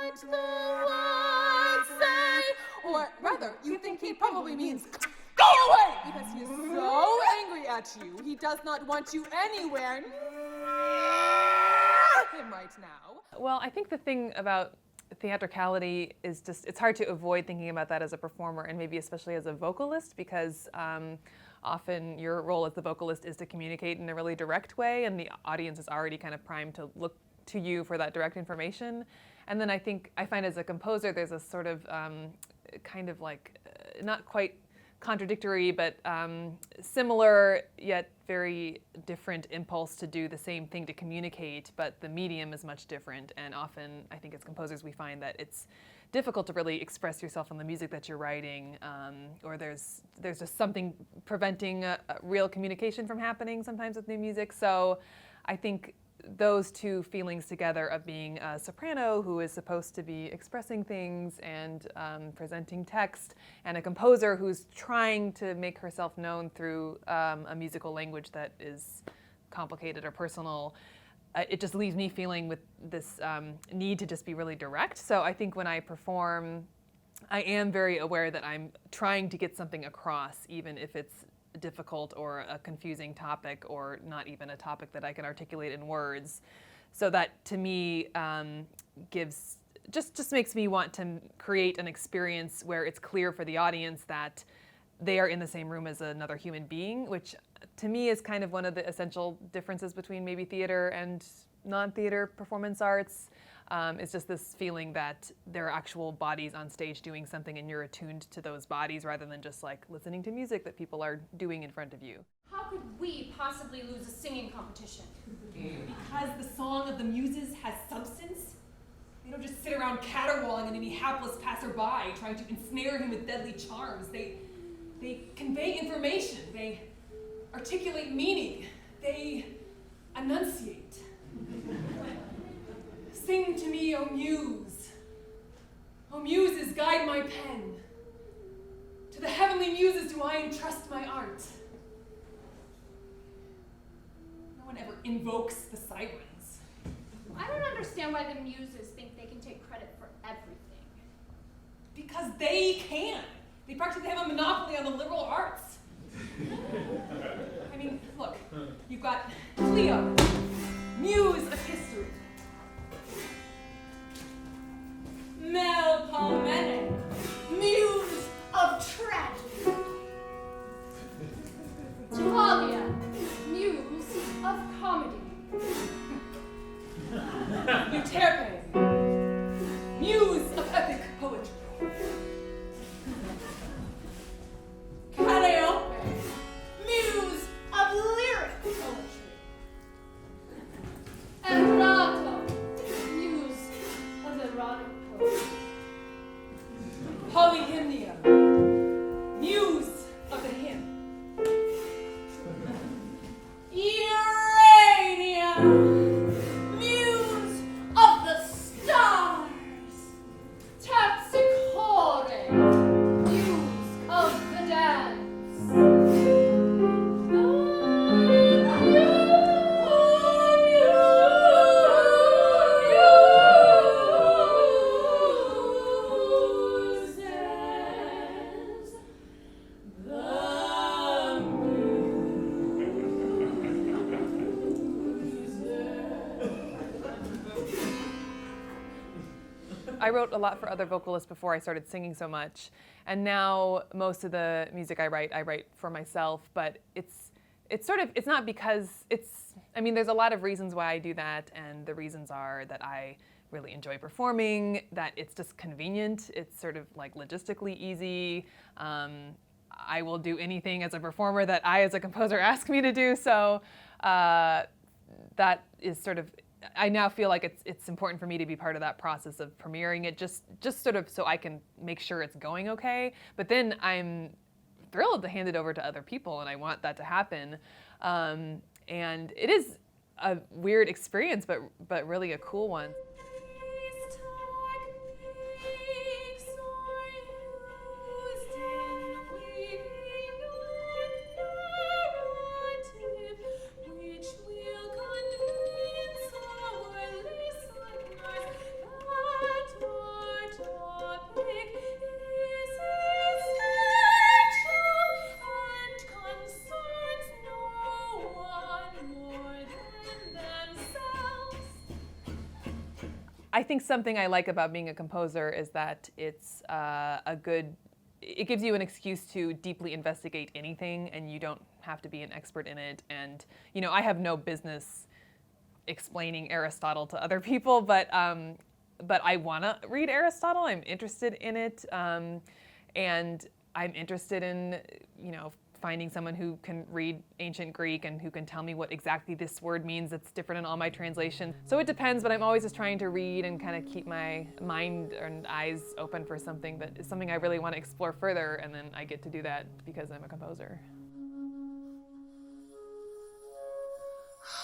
might the words say? Or rather, you think he probably means go away! Because he is so angry at you, he does not want you anywhere near him right now. Well, I think the thing about theatricality is just, it's hard to avoid thinking about that as a performer, and maybe especially as a vocalist, because often your role as the vocalist is to communicate in a really direct way, and the audience is already kind of primed to look to you for that direct information. And then I find as a composer there's a sort of kind of like not quite contradictory, but similar yet very different impulse to do the same thing, to communicate, but the medium is much different. And often, I think as composers, we find that it's difficult to really express yourself in the music that you're writing, or there's just something preventing a real communication from happening sometimes with new music. So I think those two feelings together of being a soprano who is supposed to be expressing things and presenting text, and a composer who's trying to make herself known through a musical language that is complicated or personal, it just leaves me feeling with this need to just be really direct. So I think when I perform, I am very aware that I'm trying to get something across, even if it's difficult or a confusing topic, or not even a topic that I can articulate in words. So that to me gives just makes me want to create an experience where it's clear for the audience that they are in the same room as another human being, which to me is kind of one of the essential differences between maybe theater and non-theater performance arts. It's just this feeling that there are actual bodies on stage doing something, and you're attuned to those bodies rather than just like listening to music that people are doing in front of you. How could we possibly lose a singing competition? Because the song of the muses has substance. They don't just sit around caterwauling on any hapless passerby trying to ensnare him with deadly charms. They convey information. They articulate meaning. They enunciate. Sing to me, O muse. O muses, guide my pen. To the heavenly muses do I entrust my art. No one ever invokes the sirens. I don't understand why the muses think they can take credit for everything. Because they can. They practically have a monopoly on the liberal arts. I mean, look, you've got Cleo, muse of history. Melpomene, muse of tragedy. Talia, muse of comedy. Euterpe, muse of epic poetry. Calliope, muse of lyric poetry. Erato, muse of erotic poetry. Polyhymnia, muse of the hymn. Urania, muse of the stars. Terpsichore, muse of the dance. I wrote a lot for other vocalists before I started singing so much, and now most of the music I write for myself, but it's not because there's a lot of reasons why I do that, and the reasons are that I really enjoy performing, that it's just convenient, it's sort of like logistically easy. I will do anything as a performer that I as a composer ask me to do, so that is sort of, I now feel like it's important for me to be part of that process of premiering it, just sort of so I can make sure it's going okay. But then I'm thrilled to hand it over to other people, and I want that to happen. And it is a weird experience, but really a cool one. I think something I like about being a composer is that it's it gives you an excuse to deeply investigate anything, and you don't have to be an expert in it. And, I have no business explaining Aristotle to other people, but I want to read Aristotle. I'm interested in it, and I'm interested in, finding someone who can read ancient Greek and who can tell me what exactly this word means that's different in all my translations. So it depends, but I'm always just trying to read and kind of keep my mind and eyes open for something that is something I really want to explore further, and then I get to do that because I'm a composer. Head